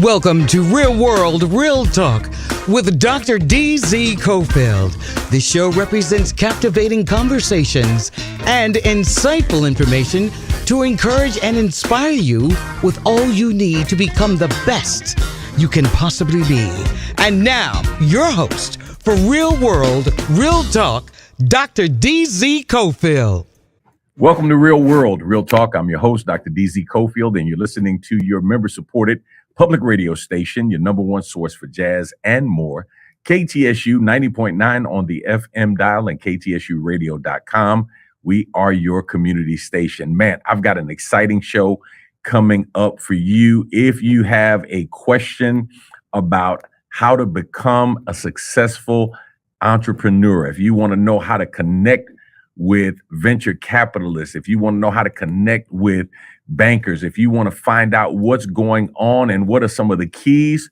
Welcome to Real World, Real Talk with Dr. D.Z. Cofield. The show represents captivating conversations and insightful information to encourage and inspire you with all you need to become the best you can possibly be. And now, your host for Real World, Real Talk, Dr. D.Z. Cofield. Welcome to Real World, Real Talk. I'm your host, Dr. D.Z. Cofield, and you're listening to your member-supported public radio station, your number one source for jazz and more. KTSU 90.9 on the FM dial and KTSUradio.com. We are your community station. Man, I've got an exciting show coming up for you. If you have a question about how to become a successful entrepreneur, if you want to know how to connect with venture capitalists, if you want to know how to connect with bankers, if you want to find out what's going on and what are some of the keys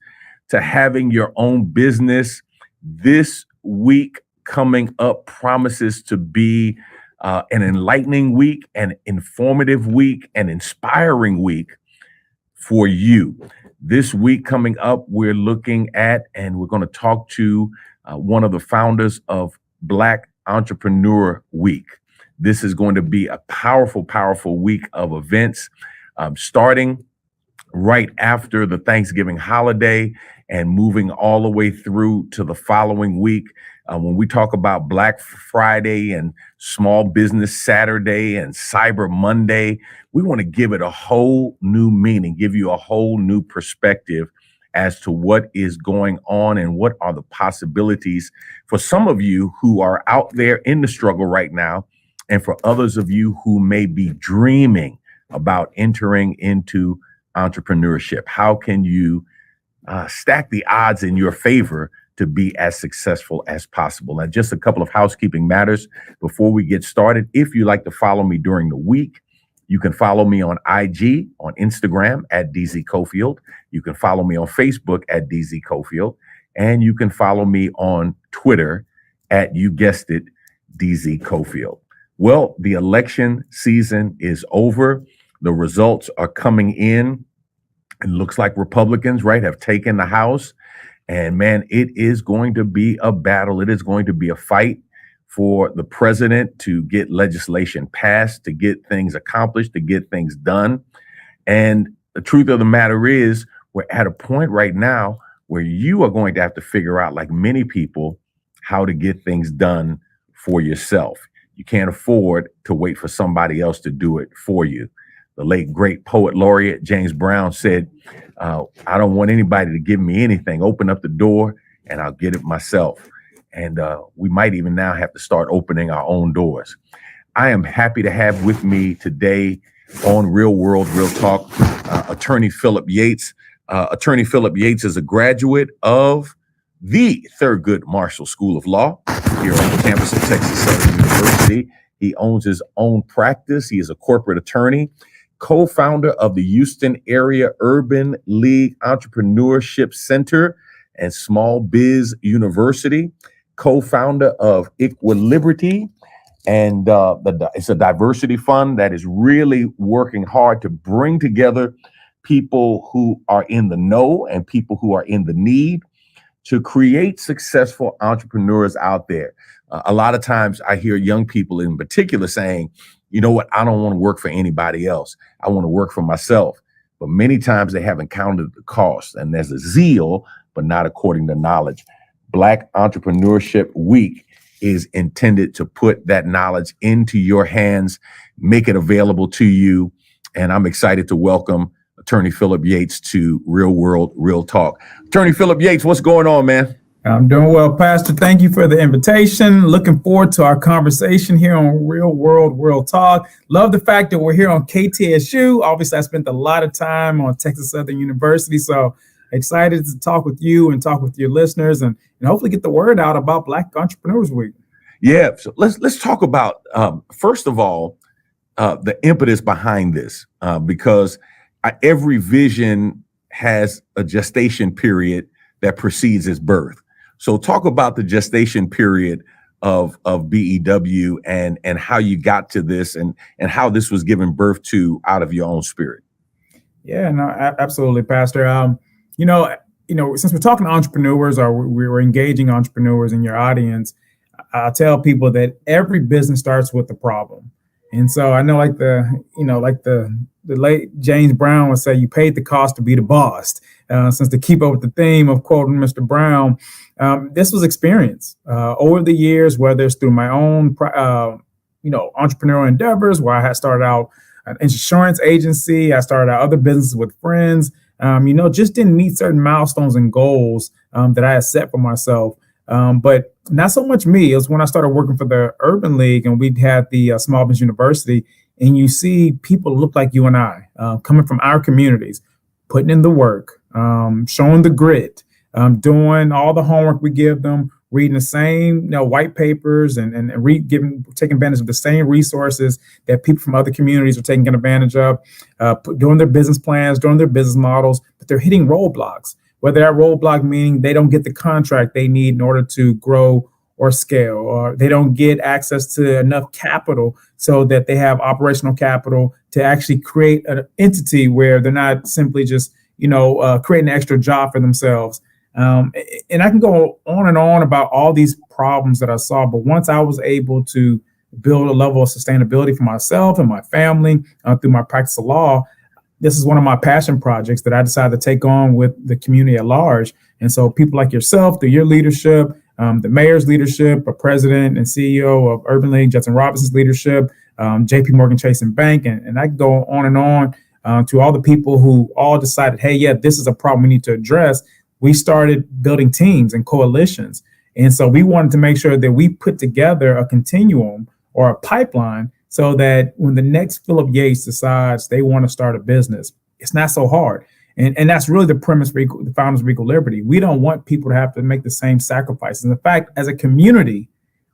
to having your own business, this week coming up promises to be an enlightening week, an informative week, an inspiring week for you. This week coming up, we're looking at and we're going to talk to one of the founders of Black Entrepreneur Week. This is going to be a powerful, powerful week of events, starting right after the Thanksgiving holiday and moving all the way through to the following week. When we talk about Black Friday and Small Business Saturday and Cyber Monday, we want to give it a whole new meaning, give you a whole new perspective as to what is going on and what are the possibilities for some of you who are out there in the struggle right now, and for others of you who may be dreaming about entering into entrepreneurship. How can you stack the odds in your favor to be as successful as possible? Now, just a couple of housekeeping matters before we get started. If you like to follow me during the week, you can follow me on IG, on Instagram at DZ Cofield. You can follow me on Facebook at DZ Cofield. And you can follow me on Twitter at, you guessed it, DZ Cofield. Well, the election season is over. The results are coming in. It looks like Republicans, right, have taken the House. And man, it is going to be a battle. It is going to be a fight for the president to get legislation passed, to get things accomplished, to get things done. And the truth of the matter is, we're at a point right now where you are going to have to figure out, like many people, how to get things done for yourself. You can't afford to wait for somebody else to do it for you. The late, great poet laureate James Brown said, I don't want anybody to give me anything. Open up the door and I'll get it myself. And we might even now have to start opening our own doors. I am happy to have with me today on Real World, Real Talk, attorney Phillip Yates. Attorney Phillip Yates is a graduate of the Thurgood Marshall School of Law here on the campus of Texas Southern University. He owns his own practice. He is a corporate attorney, co-founder of the Houston Area Urban League Entrepreneurship Center and Small Biz University, co-founder of Equaliberty, and it's a diversity fund that is really working hard to bring together people who are in the know and people who are in the need to create successful entrepreneurs out there. A lot of times I hear young people in particular saying, you know what, I don't want to work for anybody else. I want to work for myself. But many times they haven't counted the cost, and there's a zeal, but not according to knowledge. Black Entrepreneurship Week is intended to put that knowledge into your hands, make it available to you. And I'm excited to welcome Attorney Phillip Yates to Real World, Real Talk. Attorney Phillip Yates, what's going on, man? I'm doing well, Pastor. Thank you for the invitation. Looking forward to our conversation here on Real World, Real Talk. Love the fact that we're here on KTSU. Obviously, I spent a lot of time on Texas Southern University, so excited to talk with you and talk with your listeners and hopefully get the word out about Black Entrepreneurs Week. Yeah, so let's talk about, first of all, the impetus behind this, because every vision has a gestation period that precedes its birth. So talk about the gestation period of BEW and how you got to this and how this was given birth to out of your own spirit. Yeah, no, absolutely, Pastor. Since we're talking to entrepreneurs or we're engaging entrepreneurs in your audience, I tell people that every business starts with a problem. And so I know like the late James Brown would say, you paid the cost to be the boss. Since to keep up with the theme of quoting Mr. Brown, this was experience over the years, whether it's through my own, entrepreneurial endeavors, where I had started out an insurance agency. I started out other businesses with friends, just didn't meet certain milestones and goals that I had set for myself. But not so much me. It was when I started working for the Urban League and we had the Small Business University, and you see people look like you and I coming from our communities, putting in the work, showing the grit, doing all the homework we give them, reading the same white papers and taking advantage of the same resources that people from other communities are taking advantage of, doing their business plans, doing their business models, but they're hitting roadblocks. Whether that roadblock meaning they don't get the contract they need in order to grow or scale, or they don't get access to enough capital so that they have operational capital to actually create an entity where they're not simply just, creating an extra job for themselves. And I can go on and on about all these problems that I saw. But once I was able to build a level of sustainability for myself and my family through my practice of law, this is one of my passion projects that I decided to take on with the community at large. And so people like yourself, through your leadership, the mayor's leadership, a president and CEO of Urban League, Justin Robinson's leadership, JP Morgan Chase and Bank, and I can go on and on to all the people who all decided, hey, yeah, this is a problem we need to address. We started building teams and coalitions. And so we wanted to make sure that we put together a continuum or a pipeline so that when the next Phillip Yates decides they want to start a business, it's not so hard. And that's really the premise for the founders of Equaliberty. We don't want people to have to make the same sacrifices. In fact, as a community,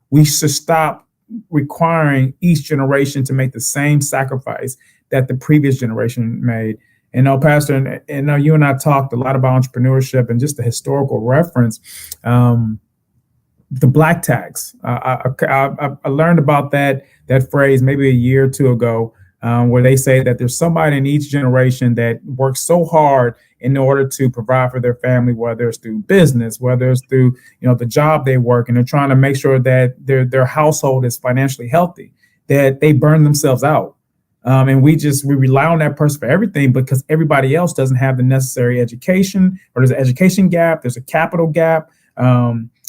we should stop requiring each generation to make the same sacrifice that the previous generation made. And Pastor, and you and I talked a lot about entrepreneurship and just the historical reference. The black tax. I learned about that phrase maybe a year or two ago, where they say that there's somebody in each generation that works so hard in order to provide for their family, whether it's through business, whether it's through the job they work, and they're trying to make sure that their household is financially healthy, that they burn themselves out. And we rely on that person for everything because everybody else doesn't have the necessary education, or there's an education gap, there's a capital gap,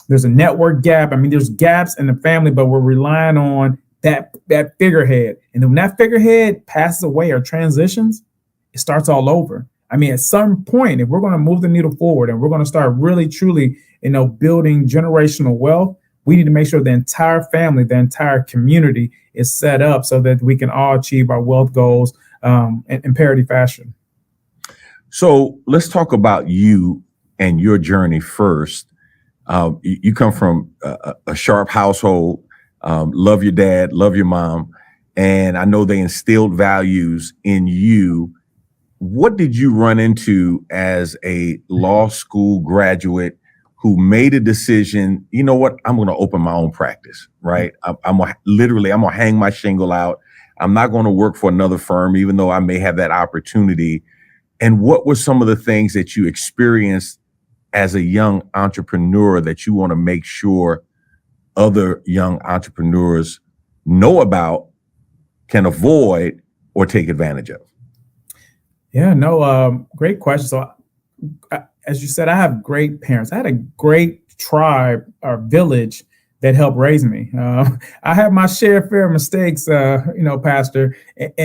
there's a network gap. I mean, there's gaps in the family, but we're relying on that figurehead. And then when that figurehead passes away or transitions, it starts all over. I mean, at some point, if we're going to move the needle forward and we're going to start really, truly, building generational wealth, we need to make sure the entire family, the entire community is set up so that we can all achieve our wealth goals in parity fashion. So let's talk about you and your journey first. You come from a sharp household, love your dad, love your mom, and I know they instilled values in you. What did you run into as a law school graduate who made a decision, you know what, I'm going to open my own practice, right? I'm going to hang my shingle out. I'm not going to work for another firm, even though I may have that opportunity. And what were some of the things that you experienced as a young entrepreneur that you want to make sure other young entrepreneurs know about, can avoid, or take advantage of? Yeah, no, great question. So as you said, I have great parents. I had a great tribe or village that helped raise me. I had my fair mistakes, Pastor,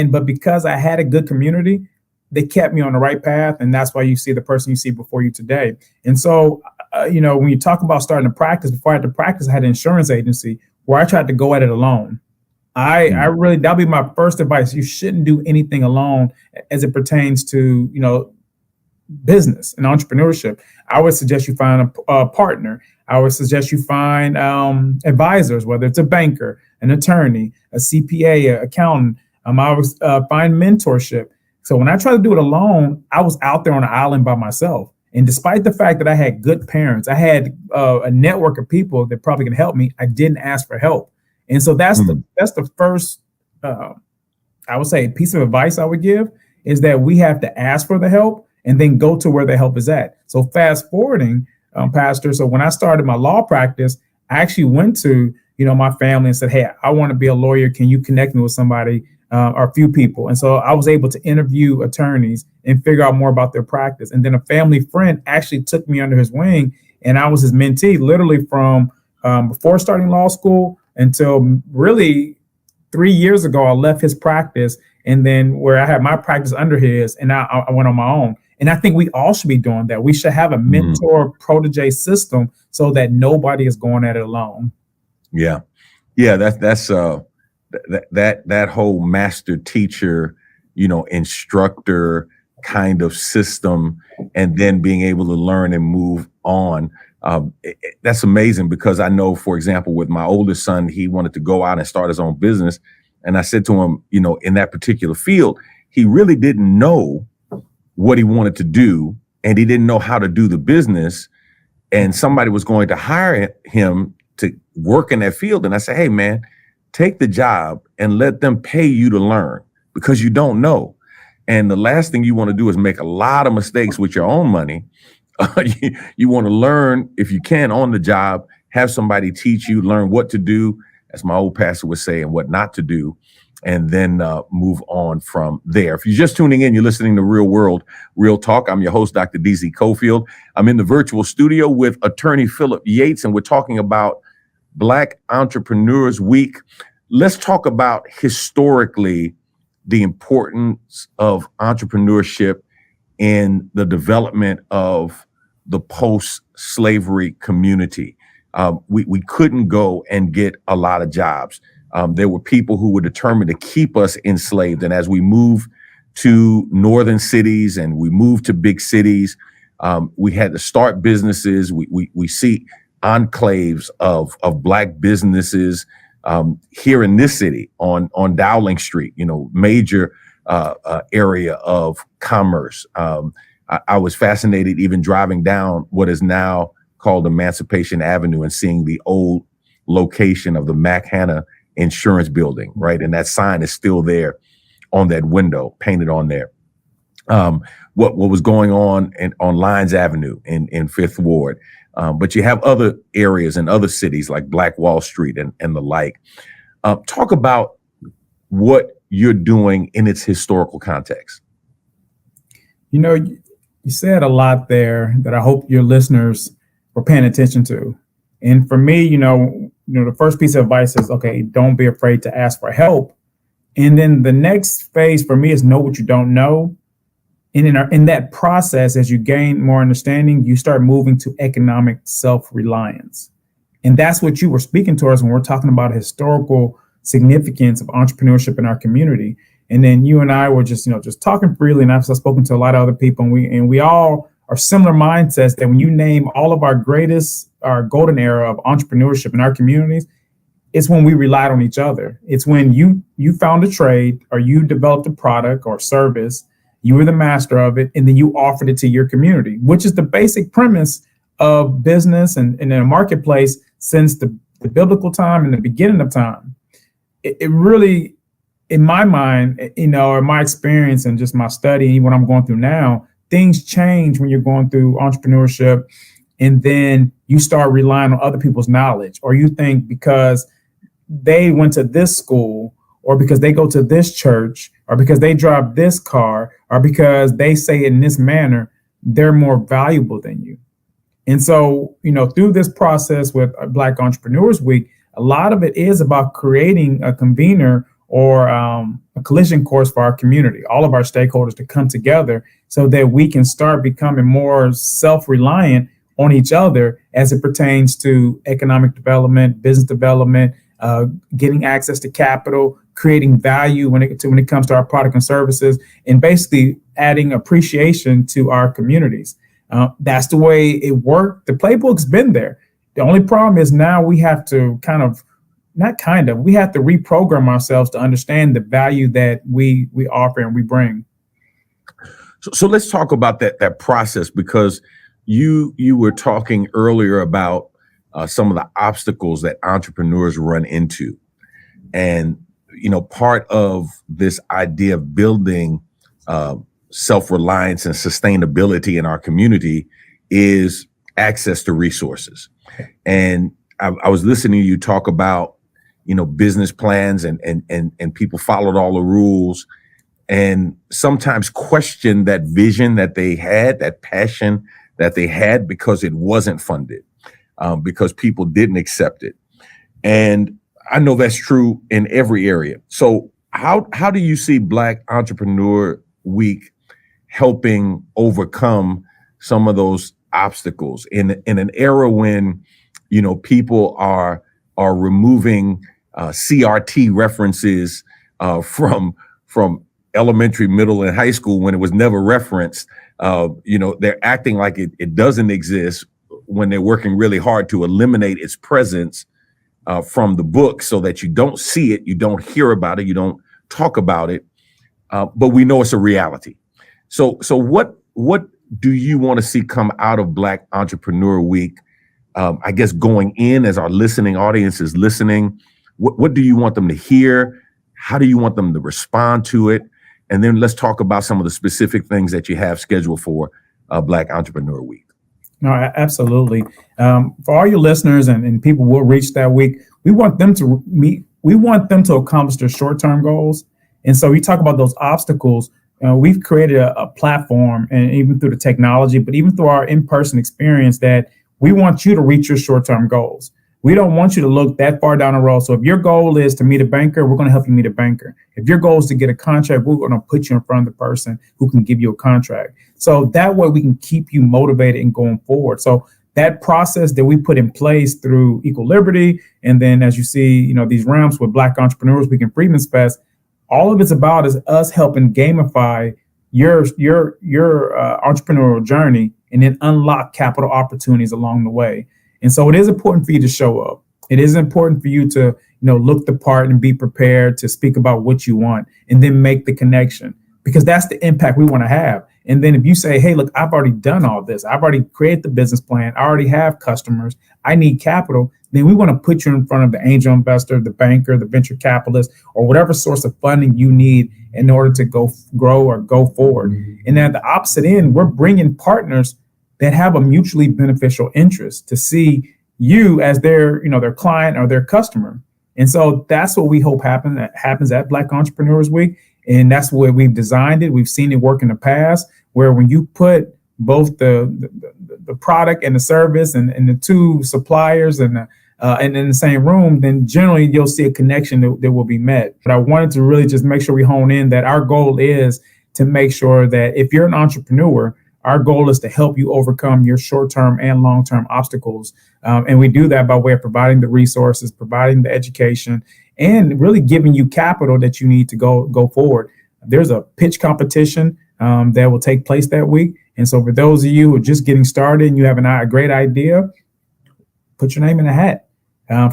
but because I had a good community, they kept me on the right path. And that's why you see the person you see before you today. And so, when you talk about starting to practice, before I had to practice, I had an insurance agency where I tried to go at it alone. That'll be my first advice. You shouldn't do anything alone as it pertains to, business and entrepreneurship. I would suggest you find a partner. I would suggest you find advisors, whether it's a banker, an attorney, a CPA, an accountant. I would find mentorship. So when I tried to do it alone, I was out there on an island by myself. And despite the fact that I had good parents, I had a network of people that probably could help me, I didn't ask for help. And so that's the first, I would say, piece of advice I would give is that we have to ask for the help. and then go to where the help is at. So fast forwarding, Pastor. So when I started my law practice, I actually went to, my family and said, hey, I want to be a lawyer. Can you connect me with somebody or a few people? And so I was able to interview attorneys and figure out more about their practice. And then a family friend actually took me under his wing, and I was his mentee literally from before starting law school until really 3 years ago. I left his practice, and then where I had my practice under his, and I went on my own. And I think we all should be doing that. We should have a mentor protege system so that nobody is going at it alone. Yeah. That's that whole master teacher, instructor kind of system, and then being able to learn and move on. That's amazing, because I know, for example, with my oldest son, he wanted to go out and start his own business. And I said to him, in that particular field, he really didn't know what he wanted to do, and he didn't know how to do the business. And somebody was going to hire him to work in that field. And I said, hey, man, take the job and let them pay you to learn, because you don't know. And the last thing you want to do is make a lot of mistakes with your own money. You want to learn, if you can, on the job, have somebody teach you, learn what to do, as my old pastor would say, and what not to do, and then move on from there. If you're just tuning in, you're listening to Real World, Real Talk. I'm your host, Dr. D.Z. Cofield. I'm in the virtual studio with attorney Phillip Yates, and we're talking about Black Entrepreneurs Week. Let's talk about historically the importance of entrepreneurship in the development of the post-slavery community. We couldn't go and get a lot of jobs. There were people who were determined to keep us enslaved. And as we move to northern cities and we move to big cities, we had to start businesses. We see enclaves of Black businesses here in this city on Dowling Street, major area of commerce. I was fascinated even driving down what is now called Emancipation Avenue and seeing the old location of the Mac Hanna Insurance Building, right? And that sign is still there on that window, painted on there. What was going on on Lyons Avenue in Fifth Ward. But you have other areas in other cities like Black Wall Street and the like. Talk about what you're doing in its historical context. You said a lot there that I hope your listeners were paying attention to. And for me, the first piece of advice is, okay, don't be afraid to ask for help. And then the next phase for me is know what you don't know. And in that process, as you gain more understanding, you start moving to economic self-reliance. And that's what you were speaking to us when we're talking about historical significance of entrepreneurship in our community. And then you and I were just talking freely, and I've spoken to a lot of other people, and we all are similar mindsets that when you name all of our golden era of entrepreneurship in our communities, it's when we relied on each other. It's when you found a trade or you developed a product or service, you were the master of it, and then you offered it to your community, which is the basic premise of business and in a marketplace since the biblical time and the beginning of time. It really, in my mind, or my experience and just my study and what I'm going through now, things change when you're going through entrepreneurship, and then you start relying on other people's knowledge, or you think because they went to this school, or because they go to this church, or because they drive this car, or because they say it in this manner, they're more valuable than you. And so, through this process with Black Entrepreneurs Week, a lot of it is about creating a convener or a collision course for our community, all of our stakeholders to come together so that we can start becoming more self-reliant on each other as it pertains to economic development, business development, getting access to capital, creating value when it comes to our product and services, and basically adding appreciation to our communities. That's the way it worked. The playbook's been there. The only problem is now we have to we have to reprogram ourselves to understand the value that we offer and we bring. So let's talk about that process, because you were talking earlier about some of the obstacles that entrepreneurs run into. And, part of this idea of building self-reliance and sustainability in our community is access to resources. And I was listening to you talk about, business plans and people followed all the rules and sometimes questioned that vision that they had, that passion that they had, because it wasn't funded, because people didn't accept it. And I know that's true in every area. So how do you see Black Entrepreneur Week helping overcome some of those obstacles in an era when, people are removing CRT references from elementary, middle, and high school when it was never referenced? They're acting like it doesn't exist when they're working really hard to eliminate its presence from the book so that you don't see it, you don't hear about it, you don't talk about it, but we know it's a reality. So what do you want to see come out of Black Entrepreneur Week? I guess going in as our listening audience is listening, what do you want them to hear? How do you want them to respond to it? And then let's talk about some of the specific things that you have scheduled for Black Entrepreneur Week. No, absolutely. For all your listeners and people will reach that week, we want them to meet. We want them to accomplish their short-term goals. And so we talk about those obstacles. We've created a platform, and even through the technology, but even through our in-person experience, that we want you to reach your short-term goals. We don't want you to look that far down the road. So if your goal is to meet a banker, we're going to help you meet a banker. If your goal is to get a contract, we're going to put you in front of the person who can give you a contract. So that way we can keep you motivated and going forward. So that process that we put in place through Equaliberty, and then as you see, these realms with Black Entrepreneurs Week and Freedmen's Fest, all of it's about is us helping gamify your entrepreneurial journey and then unlock capital opportunities along the way. And so it is important for you to show up. It is important for you to, look the part and be prepared to speak about what you want and then make the connection, because that's the impact we want to have. And then if you say, hey, look, I've already done all this. I've already created the business plan. I already have customers. I need capital. Then we want to put you in front of the angel investor, the banker, the venture capitalist, or whatever source of funding you need in order to grow or go forward. And at the opposite end, we're bringing partners that have a mutually beneficial interest to see you as their client or their customer. And so that's what we hope happens at Black Entrepreneurs Week. And that's the way we've designed it. We've seen it work in the past, where when you put both the product and the service and the two suppliers and in the same room, then generally you'll see a connection that will be met. But I wanted to really just make sure we hone in that our goal is to make sure that if you're an entrepreneur, our goal is to help you overcome your short-term and long-term obstacles. And we do that by way of providing the resources, providing the education, and really giving you capital that you need to go forward. There's a pitch competition that will take place that week. And so for those of you who are just getting started and you have a great idea, put your name in the hat.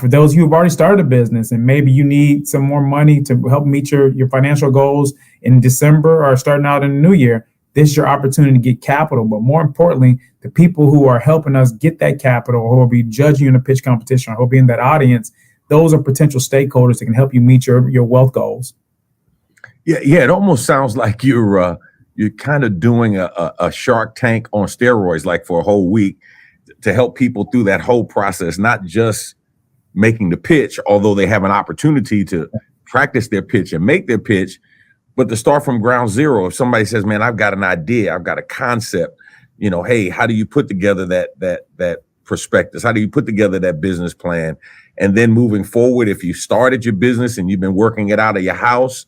For those of you who've already started a business and maybe you need some more money to help meet your financial goals in December or starting out in the new year, this is your opportunity to get capital. But more importantly, the people who are helping us get that capital, or who will be judging you in a pitch competition, or who will be in that audience, those are potential stakeholders that can help you meet your wealth goals. Yeah. It almost sounds like you're kind of doing a Shark Tank on steroids, like for a whole week, to help people through that whole process, not just making the pitch, although they have an opportunity to practice their pitch and make their pitch, but to start from ground zero. If somebody says, man, I've got an idea, I've got a concept, hey, how do you put together that prospectus? How do you put together that business plan? And then moving forward, if you started your business and you've been working it out of your house,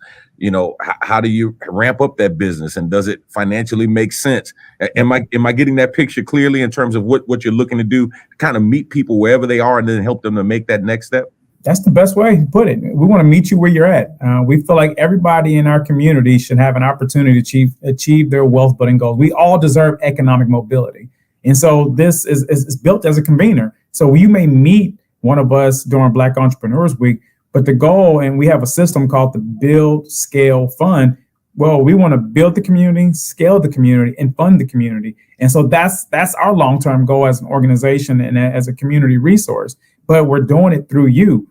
how do you ramp up that business, and does it financially make sense? Am I getting that picture clearly in terms of what you're looking to do, to kind of meet people wherever they are and then help them to make that next step? That's the best way to put it. We want to meet you where you're at. We feel like everybody in our community should have an opportunity to achieve their wealth building goals. We all deserve economic mobility. And so this is built as a convener. So you may meet one of us during Black Entrepreneurs Week, but the goal, and we have a system called the Build, Scale, Fund. Well, we want to build the community, scale the community, and fund the community. And so that's our long-term goal as an organization and as a community resource. But we're doing it through you.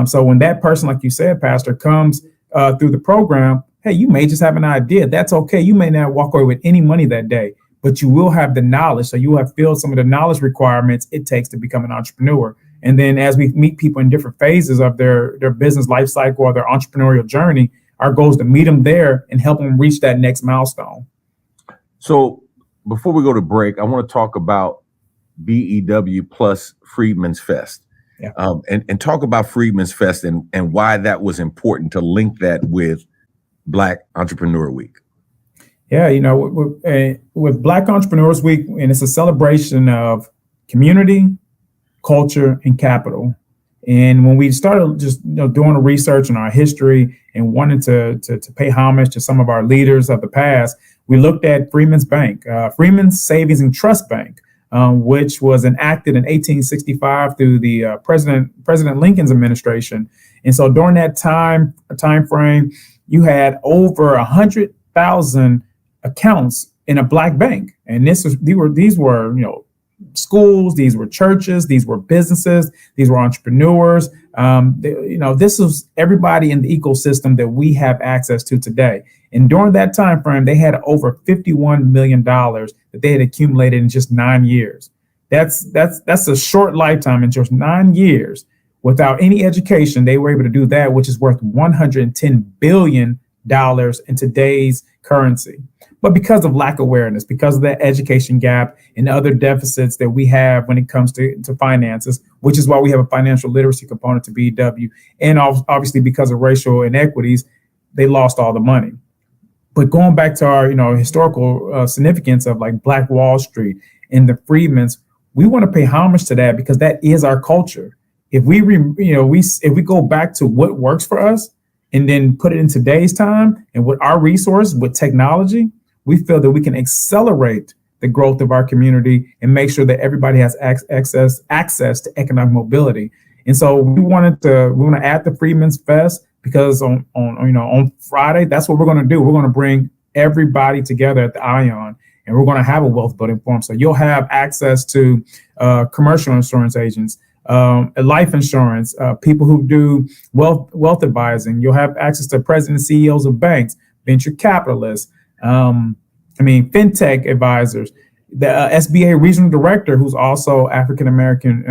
So when that person, like you said, Pastor, comes through the program, hey, you may just have an idea. That's okay. You may not walk away with any money that day, but you will have the knowledge. So you will have filled some of the knowledge requirements it takes to become an entrepreneur. And then as we meet people in different phases of their business life cycle or their entrepreneurial journey, our goal is to meet them there and help them reach that next milestone. So before we go to break, I want to talk about BEW plus Freedmen's Fest. Yeah. And talk about Freedmen's Fest and why that was important to link that with Black Entrepreneur Week. Yeah, with Black Entrepreneurs Week, and it's a celebration of community, culture, and capital. And when we started just doing the research on our history and wanted to pay homage to some of our leaders of the past, we looked at Freedmen's Bank, Freedmen's Savings and Trust Bank, which was enacted in 1865 through the President Lincoln's administration. And so during that time frame, you had over 100,000 accounts in a Black bank, and these were schools, these were churches, these were businesses, these were entrepreneurs. This was everybody in the ecosystem that we have access to today. And during that time frame, they had over $51 million that they had accumulated in just 9 years. That's a short lifetime in just 9 years. Without any education, they were able to do that, which is worth $110 billion in today's currency. But because of lack of awareness, because of that education gap and other deficits that we have when it comes to finances, which is why we have a financial literacy component to BEW, and obviously because of racial inequities, they lost all the money. But going back to our historical significance of like Black Wall Street and the Freedmen's, we want to pay homage to that because that is our culture. If we if we go back to what works for us and then put it in today's time and with our resources, with technology, we feel that we can accelerate the growth of our community and make sure that everybody has access to economic mobility. And so we want to add the Freedmen's Fest because on Friday, that's what we're going to do. We're going to bring everybody together at the Ion, and we're going to have a wealth building forum. So you'll have access to commercial insurance agents, life insurance, people who do wealth advising. You'll have access to presidents and CEOs of banks, venture capitalists, fintech advisors, the SBA regional director, who's also African-American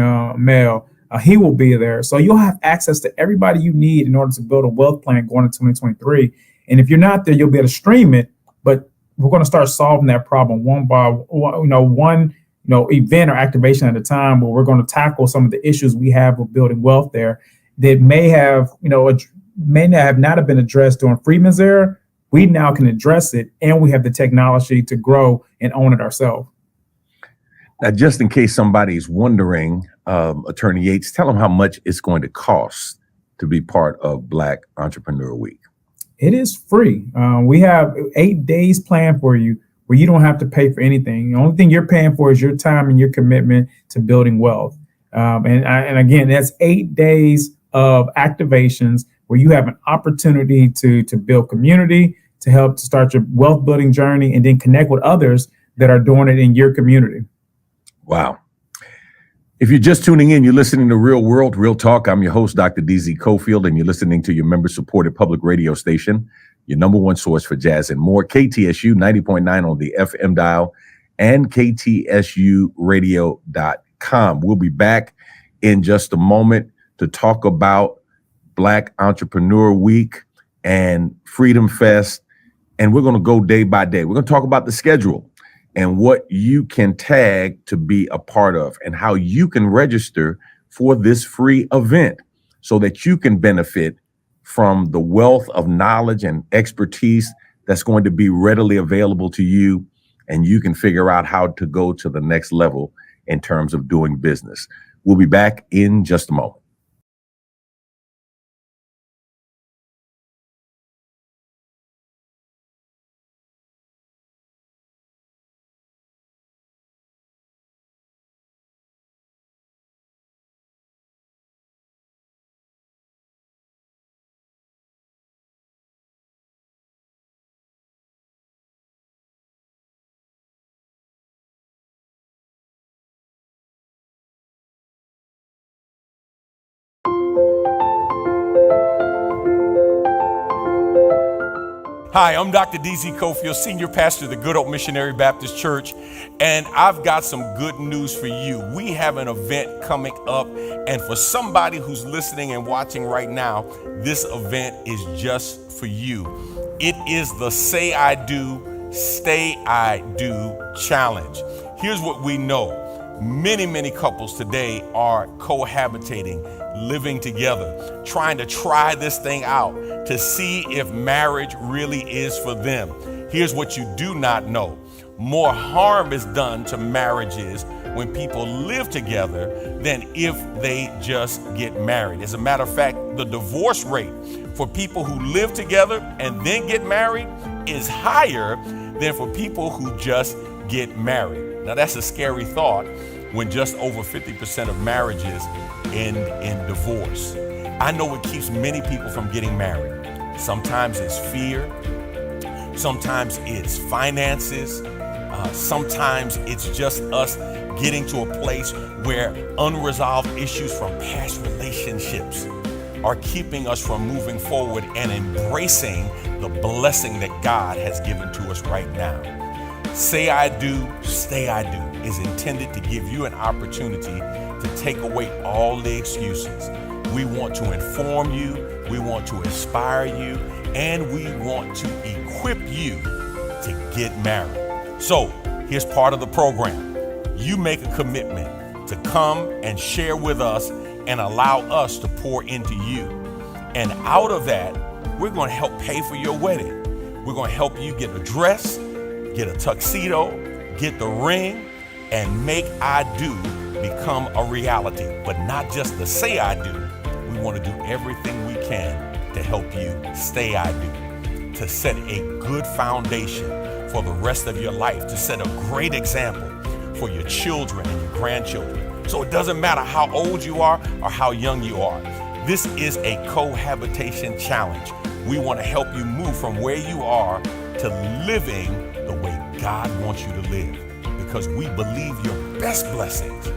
male. He will be there. So you'll have access to everybody you need in order to build a wealth plan going into 2023. And if you're not there, you'll be able to stream it. But we're going to start solving that problem one by one event or activation at a time, where we're going to tackle some of the issues we have with building wealth there that may not have been addressed during Freedmen's era. We now can address it, and we have the technology to grow and own it ourselves. Now, just in case somebody's wondering, Attorney Yates, tell them how much it's going to cost to be part of Black Entrepreneur Week. It is free. We have 8 days planned for you where you don't have to pay for anything. The only thing you're paying for is your time and your commitment to building wealth. And again, that's 8 days of activations where you have an opportunity to build community, to help to start your wealth building journey, and then connect with others that are doing it in your community. Wow. If you're just tuning in, you're listening to Real World, Real Talk. I'm your host, Dr. DZ Cofield, and you're listening to your member-supported public radio station, your number one source for jazz and more, KTSU 90.9 on the FM dial and KTSUradio.com. We'll be back in just a moment to talk about Black Entrepreneur Week and Freedom Fest, and we're going to go day by day. We're going to talk about the schedule and what you can tag to be a part of and how you can register for this free event so that you can benefit from the wealth of knowledge and expertise that's going to be readily available to you, and you can figure out how to go to the next level in terms of doing business. We'll be back in just a moment. Hi, I'm Dr. D.Z. Cofield, Senior Pastor of the Good Hope Missionary Baptist Church, and I've got some good news for you. We have an event coming up, and for somebody who's listening and watching right now, this event is just for you. It is the Say I Do, Stay I Do Challenge. Here's what we know. Many couples today are cohabitating, living together, trying to try this thing out to see if marriage really is for them. Here's what you do not know. More harm is done to marriages when people live together than if they just get married. As a matter of fact, the divorce rate for people who live together and then get married is higher than for people who just get married. Now that's a scary thought when just over 50% of marriages end in divorce. I know it keeps many people from getting married. Sometimes it's fear, sometimes it's finances, sometimes it's just us getting to a place where unresolved issues from past relationships are keeping us from moving forward and embracing the blessing that God has given to us right now. Say I do, stay I do is intended to give you an opportunity to take away all the excuses. We want to inform you, we want to inspire you, and we want to equip you to get married. So here's part of the program. You make a commitment to come and share with us and allow us to pour into you. And out of that, we're going to help pay for your wedding. We're going to help you get a dress, get a tuxedo, get the ring, and make I do become a reality. But not just to say I do. We want to do everything we can to help you stay I do, to set a good foundation for the rest of your life, to set a great example for your children and your grandchildren. So it doesn't matter how old you are or how young you are. This is a cohabitation challenge. We want to help you move from where you are to living the way God wants you to live, because we believe your best blessings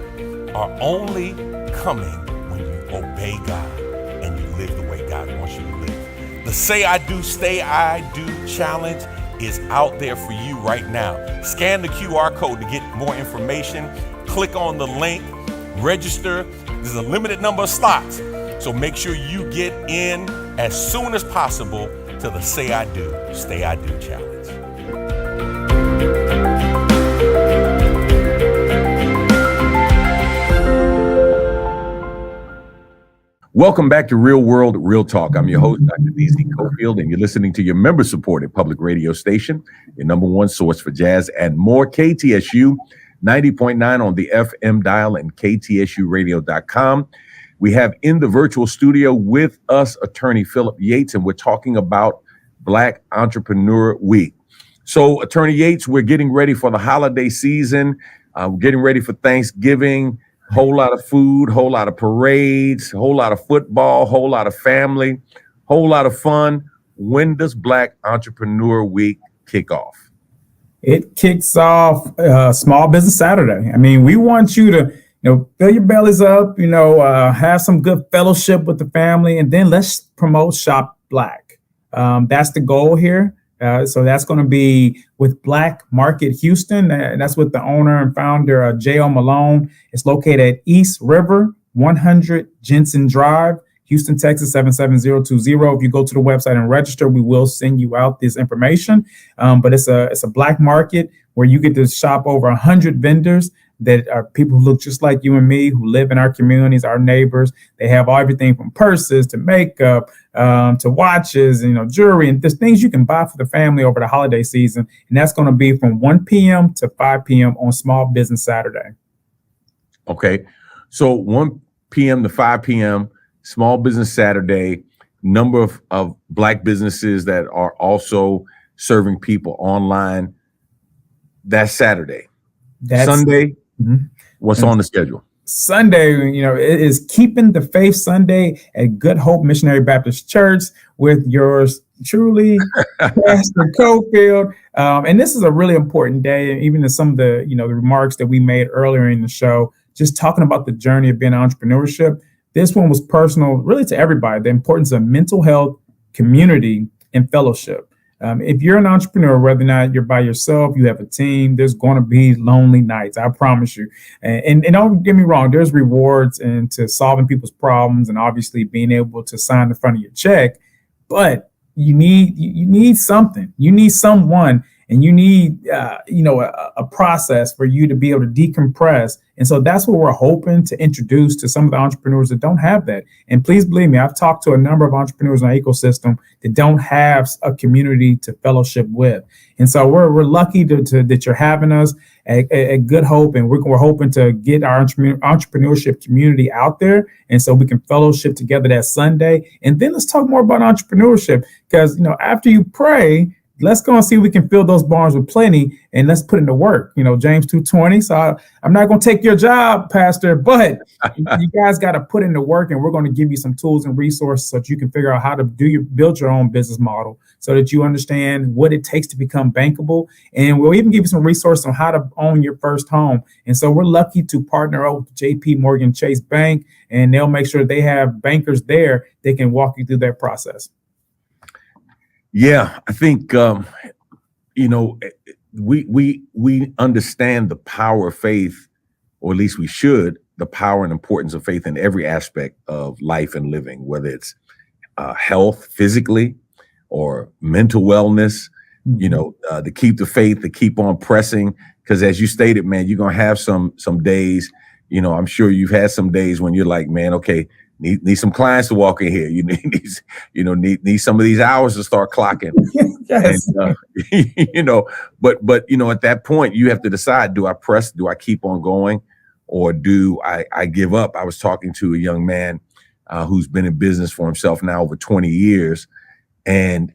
are only coming when you obey God and you live the way God wants you to live. The Say I Do, Stay I Do challenge is out there for you right now. Scan the QR code to get more information. Click on the link, register. There's a limited number of slots, so make sure you get in as soon as possible to the Say I Do, Stay I Do challenge. Welcome back to Real World, Real Talk. I'm your host, Dr. D.Z. Cofield, and you're listening to your member-supported public radio station, your number one source for jazz and more, KTSU 90.9 on the FM dial and KTSUradio.com. We have in the virtual studio with us attorney Phillip Yates, and we're talking about Black Entrepreneur Week. So, Attorney Yates, we're getting ready for the holiday season. We're getting ready for Thanksgiving. Whole lot of food, whole lot of parades, whole lot of football, whole lot of family, whole lot of fun. When does Black Entrepreneur Week kick off? It kicks off Small Business Saturday. I mean, we want you to, fill your bellies up, have some good fellowship with the family, and then let's promote Shop Black. That's the goal here. So that's going to be with Black Market Houston. That's with the owner and founder, J.O. Malone. It's located at East River, 100 Jensen Drive, Houston, Texas, 77020. If you go to the website and register, we will send you out this information. But it's a Black market where you get to shop over 100 vendors that are people who look just like you and me, who live in our communities, our neighbors. They have everything from purses to makeup, to watches, jewelry, and there's things you can buy for the family over the holiday season. And that's going to be from 1 p.m. to 5 p.m. on Small Business Saturday. Okay. So 1 p.m. to 5 p.m., Small Business Saturday, number of Black businesses that are also serving people online. That's Saturday. Sunday. Mm-hmm. What's on the schedule? Sunday, it is Keeping the Faith Sunday at Good Hope Missionary Baptist Church with yours truly, Pastor Cofield. And this is a really important day. Even in some of the, the remarks that we made earlier in the show, just talking about the journey of being entrepreneurship. This one was personal, really to everybody, the importance of mental health, community, and fellowship. If you're an entrepreneur, whether or not you're by yourself, you have a team, there's going to be lonely nights. I promise you. And don't get me wrong, there's rewards into solving people's problems and obviously being able to sign the front of your check. But you need something. You need someone, and you need a process for you to be able to decompress. And so that's what we're hoping to introduce to some of the entrepreneurs that don't have that. And please believe me, I've talked to a number of entrepreneurs in our ecosystem that don't have a community to fellowship with. And so we're lucky that you're having us at Good Hope, and we're hoping to get our entrepreneurship community out there, and so we can fellowship together that Sunday. And then let's talk more about entrepreneurship, because after you pray, let's go and see if we can fill those barns with plenty, and let's put into work. James 2:20. So I'm not going to take your job, Pastor, but you guys got to put into work, and we're going to give you some tools and resources so that you can figure out how to build your own business model, so that you understand what it takes to become bankable. And we'll even give you some resources on how to own your first home. And so we're lucky to partner up with JP Morgan Chase Bank, and they'll make sure they have bankers there that can walk you through that process. Yeah, I think we understand the power of faith, or at least we should, the power and importance of faith in every aspect of life and living, whether it's health physically or mental wellness, to keep the faith, to keep on pressing. Because as you stated, man, you're gonna have some days. I'm sure you've had some days when you're like, man, okay, need some clients to walk in here. You need some of these hours to start clocking. Yes. And, but at that point you have to decide: do I press? Do I keep on going, or do I give up? I was talking to a young man who's been in business for himself now over 20 years, and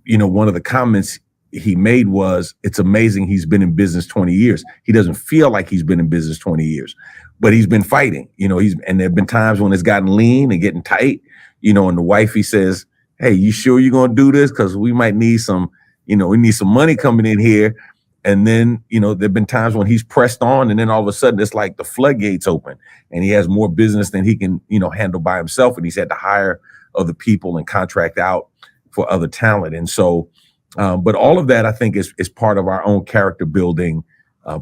one of the comments he made was, "It's amazing he's been in business 20 years. He doesn't feel like he's been in business 20 years." But he's been fighting, and there've been times when it's gotten lean and getting tight, and the wife, he says, "Hey, you sure you're going to do this? Because we might need some, we need some money coming in here." And then, there've been times when he's pressed on, and then all of a sudden it's like the floodgates open and he has more business than he can, handle by himself. And he's had to hire other people and contract out for other talent. And so, but all of that, I think, is part of our own character building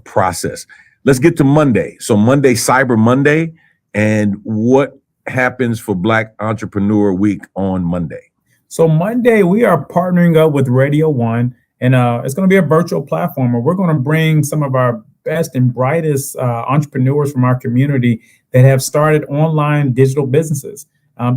process. Let's get to Monday. So Monday, Cyber Monday, and what happens for Black Entrepreneur Week on Monday? So Monday, we are partnering up with Radio One, and it's going to be a virtual platform where we're going to bring some of our best and brightest entrepreneurs from our community that have started online digital businesses.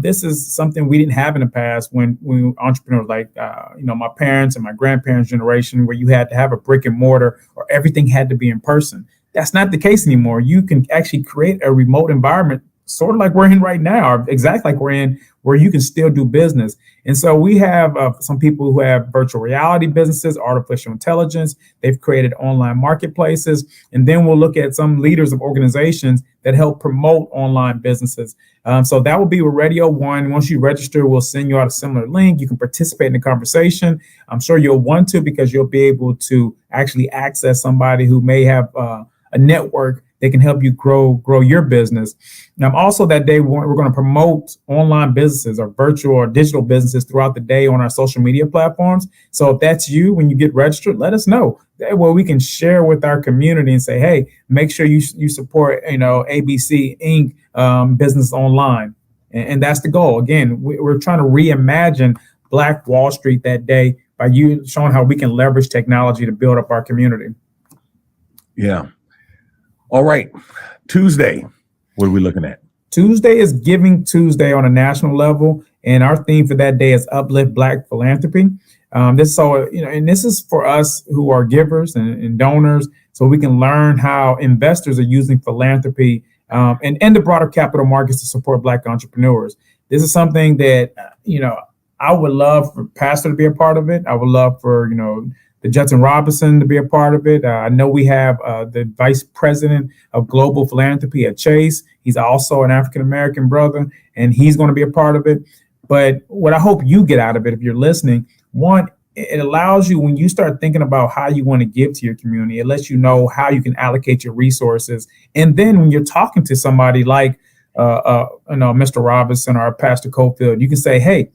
This is something we didn't have in the past when we were entrepreneurs, like, my parents and my grandparents' generation, where you had to have a brick and mortar or everything had to be in person. That's not the case anymore. You can actually create a remote environment, sort of like we're in right now, or exactly like we're in, where you can still do business. And so we have some people who have virtual reality businesses, artificial intelligence. They've created online marketplaces. And then we'll look at some leaders of organizations that help promote online businesses. So that will be with Radio One. Once you register, we'll send you out a similar link. You can participate in the conversation. I'm sure you'll want to, because you'll be able to actually access somebody who may have a network that can help you grow your business. Now, also that day, we're going to promote online businesses or virtual or digital businesses throughout the day on our social media platforms. So if that's you, when you get registered, let us know. That way we can share with our community and say, hey, make sure you support, ABC Inc. Business online. And that's the goal. Again, we're trying to reimagine Black Wall Street that day by you showing how we can leverage technology to build up our community. Yeah. All right. Tuesday, what are we looking at? Tuesday is Giving Tuesday on a national level, and our theme for that day is Uplift Black Philanthropy. This is for us who are givers and donors, so we can learn how investors are using philanthropy and the broader capital markets to support Black entrepreneurs. This is something that I would love for Pastor to be a part of it. I would love for the Judson Robinson to be a part of it. I know we have the vice president of global philanthropy at Chase. He's also an African-American brother, and he's going to be a part of it. But what I hope you get out of it, if you're listening, one, it allows you, when you start thinking about how you want to give to your community, it lets you know how you can allocate your resources. And then when you're talking to somebody like Mr. Robinson or Pastor Cofield, you can say, hey,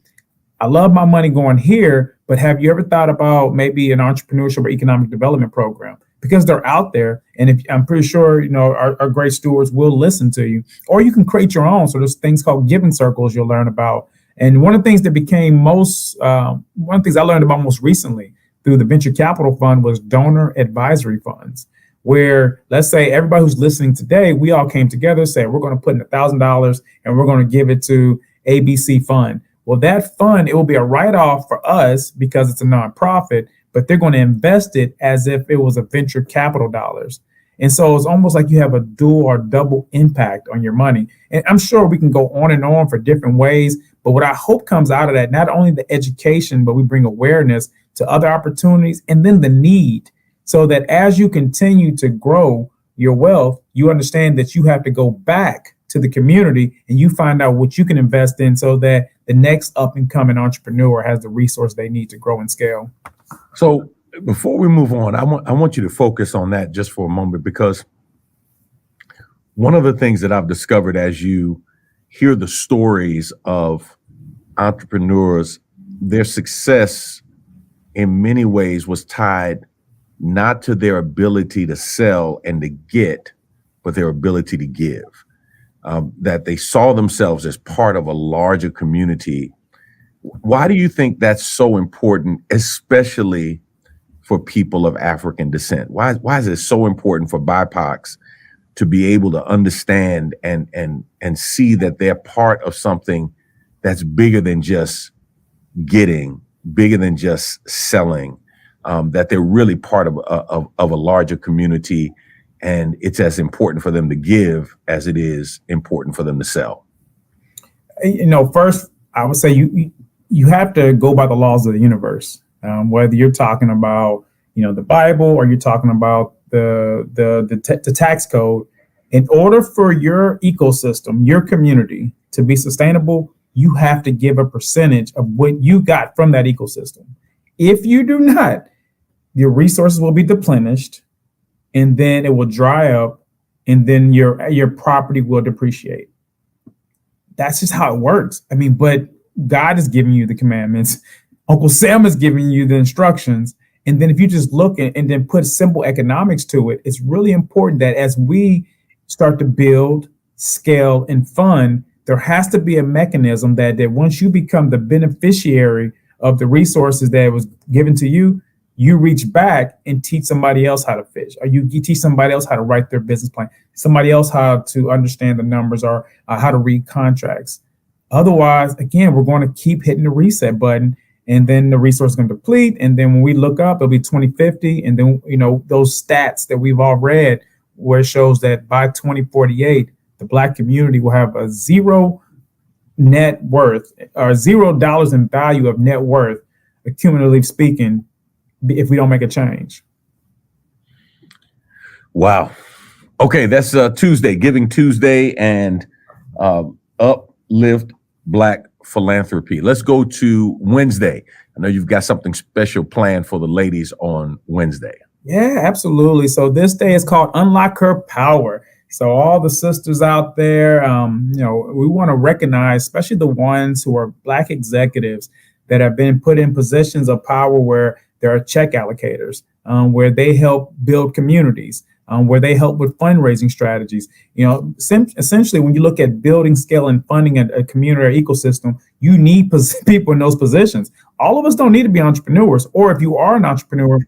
I love my money going here, But have you ever thought about maybe an entrepreneurship or economic development program? Because they're out there, and if I'm pretty sure our great stewards will listen to you. Or you can create your own. So there's things called giving circles you'll learn about. And one of the things that became one of the things I learned about most recently through the venture capital fund was donor advisory funds, where let's say everybody who's listening today, we all came together, said we're going to put in $1,000 and we're going to give it to ABC Fund. Well, that fund, it will be a write-off for us because it's a nonprofit, but they're going to invest it as if it was a venture capital dollars. And so it's almost like you have a dual or double impact on your money. And I'm sure we can go on and on for different ways, but what I hope comes out of that, not only the education, but we bring awareness to other opportunities and then the need, so that as you continue to grow your wealth, you understand that you have to go back to the community and you find out what you can invest in so that the next up and coming entrepreneur has the resource they need to grow and scale. So before we move on, I want you to focus on that just for a moment, because one of the things that I've discovered as you hear the stories of entrepreneurs, their success in many ways was tied not to their ability to sell and to get, but their ability to give. That they saw themselves as part of a larger community. Why do you think that's so important, especially for people of African descent? Why is it so important for BIPOCs to be able to understand and see that they're part of something that's bigger than just getting, bigger than just selling, that they're really part of a larger community, and it's as important for them to give as it is important for them to sell? First, I would say you have to go by the laws of the universe, whether you're talking about the Bible or you're talking about the tax code. In order for your ecosystem, your community to be sustainable, you have to give a percentage of what you got from that ecosystem. If you do not, your resources will be depleted, and then it will dry up, and then your property will depreciate. That's just how it works. I mean, but God is giving you the commandments. Uncle Sam is giving you the instructions. And then if you just look and then put simple economics to it, it's really important that as we start to build, scale, and fund, there has to be a mechanism that once you become the beneficiary of the resources that was given to you, you reach back and teach somebody else how to fish, or you teach somebody else how to write their business plan, somebody else how to understand the numbers, or how to read contracts. Otherwise, again, we're going to keep hitting the reset button, and then the resource is going to deplete. And then when we look up, it'll be 2050. And then, those stats that we've all read where it shows that by 2048, the Black community will have a zero net worth, or $0 in value of net worth, cumulatively speaking, if we don't make a change. Wow. Okay, that's Tuesday, Giving Tuesday, and Uplift Black Philanthropy. Let's go to Wednesday. I know you've got something special planned for the ladies on Wednesday. Yeah, absolutely. So this day is called Unlock Her Power. So all the sisters out there, we want to recognize, especially the ones who are Black executives that have been put in positions of power where there are check allocators, where they help build communities, where they help with fundraising strategies. Essentially, when you look at building, scale, and funding a community or ecosystem, you need people in those positions. All of us don't need to be entrepreneurs, or if you are an entrepreneur,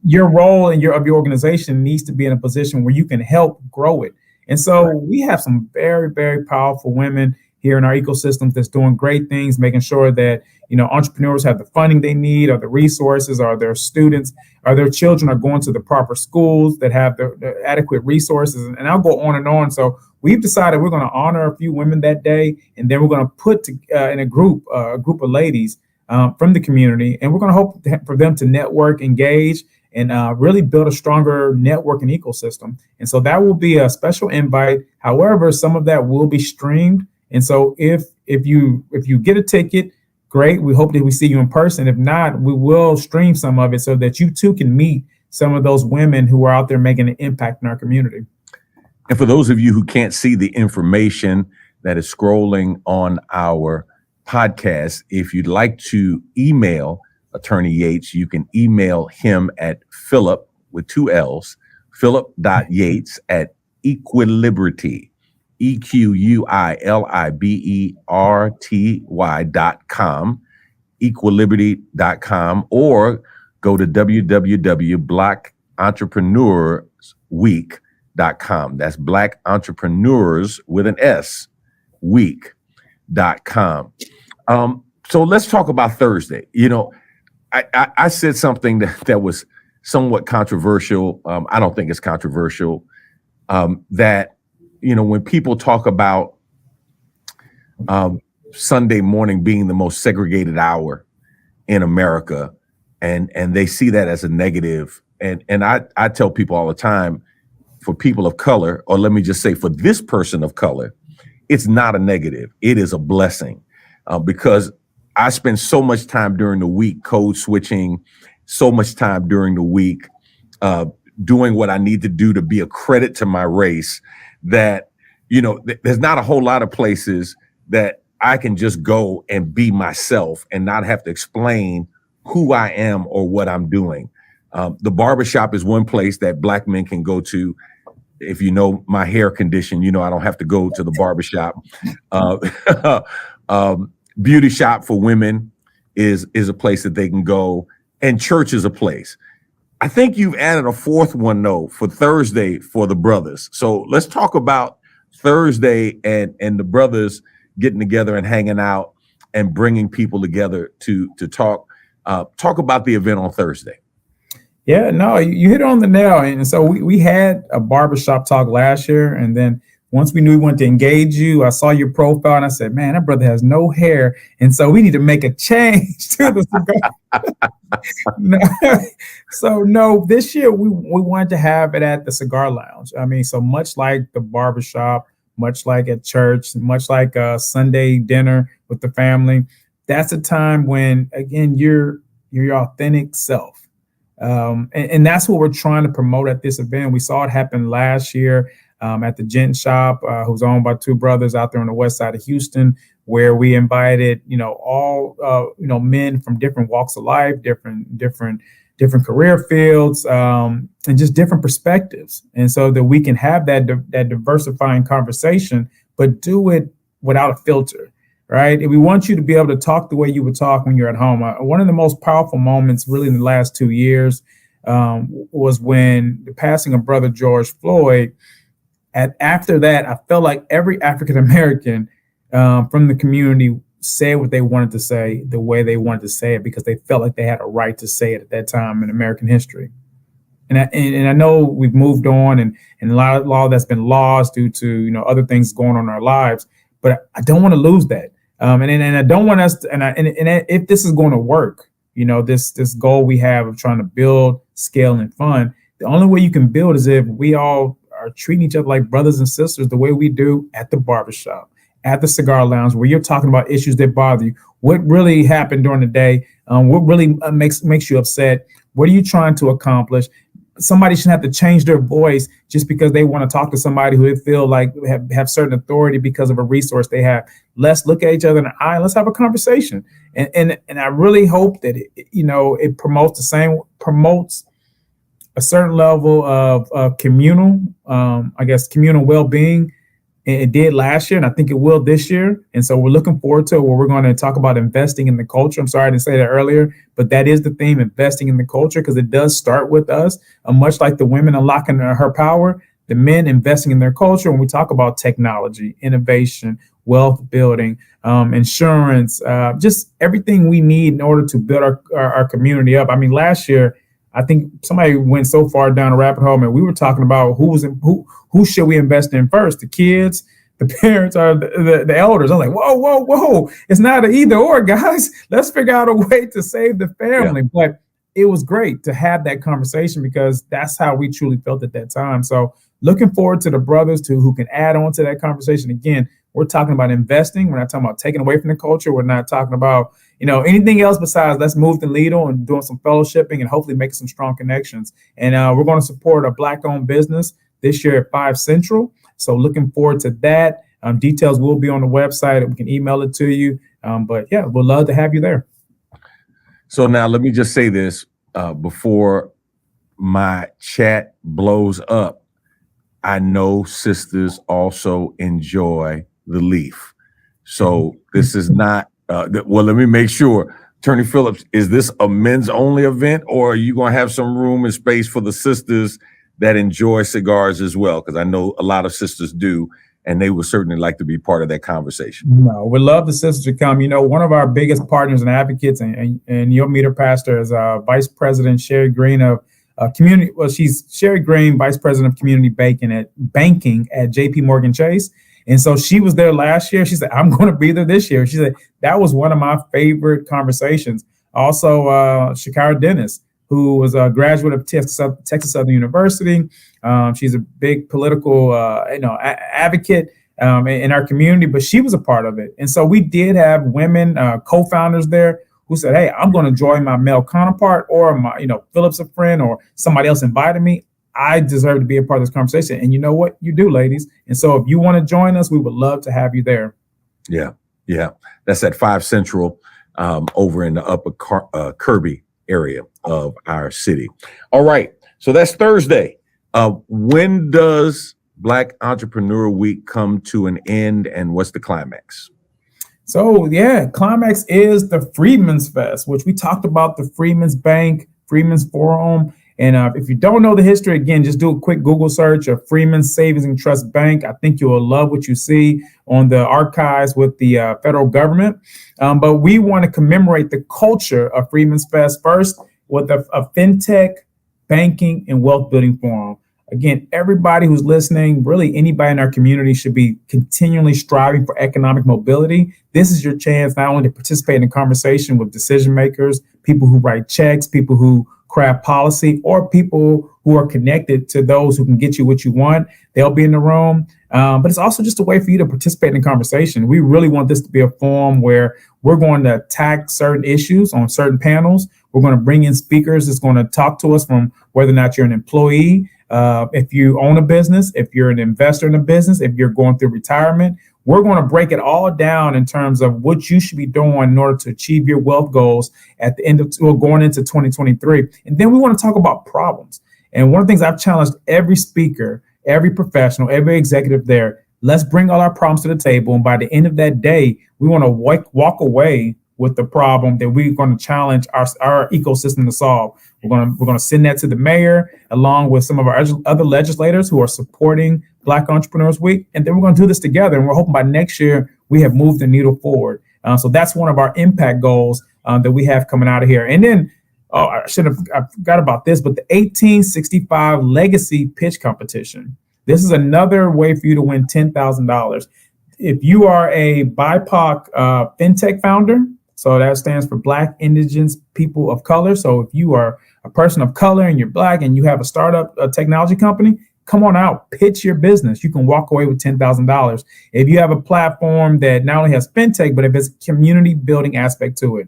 your role and your organization needs to be in a position where you can help grow it. And so we have some very, very powerful women here in our ecosystems that's doing great things, making sure that, entrepreneurs have the funding they need, or the resources, or their students, or their children are going to the proper schools that have the adequate resources. And I'll go on and on. So we've decided we're going to honor a few women that day, and then we're going to put in a group of ladies from the community, and we're going to hope for them to network, engage, and really build a stronger network and ecosystem. And so that will be a special invite. However, some of that will be streamed. And so if you get a ticket, great. We hope that we see you in person. If not, we will stream some of it so that you too can meet some of those women who are out there making an impact in our community. And for those of you who can't see the information that is scrolling on our podcast, if you'd like to email Attorney Yates. You can email him at Phillip with 2 L's, Phillip.Yates at Equiliberty, EQUILIBERTY.com, Equiliberty.com, or go to www.blackentrepreneursweek.com. That's Black Entrepreneurs with an S, week.com. So let's talk about Thursday. You know, I said something that was somewhat controversial. I don't think it's controversial. That, you know, when people talk about Sunday morning being the most segregated hour in America, and they see that as a negative. And I tell people all the time, for people of color, or let me just say for this person of color, it's not a negative. It is a blessing, because I spend so much time during the week code switching, so much time during the week doing what I need to do to be a credit to my race, that, you know, there's not a whole lot of places that I can just go and be myself and not have to explain who I am or what I'm doing. The barbershop is one place that Black men can go to. If you know my hair condition, you know I don't have to go to the barbershop. Beauty shop for women is a place that they can go, and church is a place. I think you've added a fourth one though for Thursday for the brothers. So let's talk about Thursday and the brothers getting together and hanging out and bringing people together to talk about the event on Thursday. Yeah, no, you hit it on the nail. And so we had a barbershop talk last year. And then once we knew we wanted to engage you, I saw your profile and I said, man, that brother has no hair. And so we need to make a change to the cigar. No, this year we wanted to have it at the Cigar Lounge. I mean, so much like the barbershop, much like at church, much like a Sunday dinner with the family, that's a time when, again, you're your authentic self. And that's what we're trying to promote at this event. We saw it happen last year at the Gent Shop, who's owned by 2 brothers out there on the west side of Houston, where we invited, all, men from different walks of life, different career fields, and just different perspectives. And so that we can have that diversifying conversation, but do it without a filter. Right. And we want you to be able to talk the way you would talk when you're at home. One of the most powerful moments really in the last 2 years was when the passing of Brother George Floyd. And after that, I felt like every African-American from the community said what they wanted to say the way they wanted to say it, because they felt like they had a right to say it at that time in American history. And I know we've moved on and a lot of that's been lost due to, other things going on in our lives. But I don't want to lose that. And I don't want us to, and if this is going to work, this goal we have of trying to build, scale, and fund, the only way you can build is if we all are treating each other like brothers and sisters the way we do at the barbershop, at the Cigar Lounge, where you're talking about issues that bother you. What really happened during the day? What really makes you upset? What are you trying to accomplish? Somebody shouldn't have to change their voice just because they want to talk to somebody who they feel like have certain authority because of a resource they have. Let's look at each other in the eye and let's have a conversation. And I really hope that it promotes a certain level of communal well-being. It did last year, and I think it will this year. And so we're looking forward to it, where we're going to talk about investing in the culture. I'm sorry I didn't say that earlier, but that is the theme, investing in the culture, because it does start with us. Much like the women unlocking her power, the men investing in their culture. When we talk about technology, innovation, wealth building, insurance, just everything we need in order to build our community up. I mean, last year, I think somebody went so far down a rabbit hole, and we were talking about who should we invest in first, the kids, the parents, or the elders. I was like, whoa. It's not an either or, guys. Let's figure out a way to save the family. Yeah. But it was great to have that conversation, because that's how we truly felt at that time. So looking forward to the brothers who can add on to that conversation. Again, we're talking about investing. We're not talking about taking away from the culture. We're not talking about anything else besides let's move the needle and doing some fellowshipping and hopefully making some strong connections. And we're going to support a Black-owned business this year at 5 Central. So looking forward to that. Details will be on the website. We can email it to you. But yeah, we'd love to have you there. So now let me just say this before my chat blows up. I know sisters also enjoy the leaf. So this is not, well, let me make sure. Attorney Phillips, is this a men's only event, or are you going to have some room and space for the sisters that enjoy cigars as well? Because I know a lot of sisters do, and they would certainly like to be part of that conversation. No, we'd love the sisters to come. You know, one of our biggest partners and advocates, and you'll meet her, Pastor, is Vice President Sherry Green of community. Well, she's Sherry Green, Vice President of Community Banking at JP Morgan Chase. And so she was there last year. She said, I'm going to be there this year. She said, that was one of my favorite conversations. Also, Shakira Dennis, who was a graduate of Texas Southern University. She's a big political, advocate in our community, but she was a part of it. And so we did have women co-founders there who said, hey, I'm going to join my male counterpart, or my, Philip's a friend, or somebody else invited me. I deserve to be a part of this conversation. And you know what? You do, ladies. And so if you want to join us, we would love to have you there. Yeah. That's at 5 Central over in the upper Kirby area of our city. All right. So that's Thursday. When does Black Entrepreneur Week come to an end, and what's the climax? So, climax is the Freedmen's Fest, which we talked about, the Freedmen's Bank, Freedmen's Forum. And if you don't know the history, again, just do a quick Google search of Freedmen's Savings and Trust Bank. I think you will love what you see on the archives with the federal government. But we want to commemorate the culture of Freedmen's Fest first with a fintech, banking, and wealth building forum. Again, everybody who's listening, really anybody in our community, should be continually striving for economic mobility. This is your chance not only to participate in a conversation with decision makers, people who write checks, people who craft policy, or people who are connected to those who can get you what you want. They'll be in the room. But it's also just a way for you to participate in the conversation. We really want this to be a forum where we're going to attack certain issues on certain panels. We're going to bring in speakers that's going to talk to us from whether or not you're an employee, if you own a business, if you're an investor in a business, if you're going through retirement. We're going to break it all down in terms of what you should be doing in order to achieve your wealth goals at the end of going into 2023. And then we want to talk about problems. And one of the things I've challenged every speaker, every professional, every executive there, let's bring all our problems to the table. And by the end of that day, we want to walk away with the problem that we're going to challenge our ecosystem to solve. We're going to send that to the mayor, along with some of our other legislators who are supporting Black Entrepreneurs Week. And then we're going to do this together. And we're hoping by next year we have moved the needle forward. So that's one of our impact goals that we have coming out of here. And then, I forgot about this, but the 1865 Legacy Pitch Competition. This is another way for you to win $10,000. If you are a BIPOC fintech founder, so that stands for Black, Indigenous, People of Color. So if you are a person of color and you're Black and you have a startup technology company, come on out, pitch your business. You can walk away with $10,000. If you have a platform that not only has fintech, but if it's a community building aspect to it,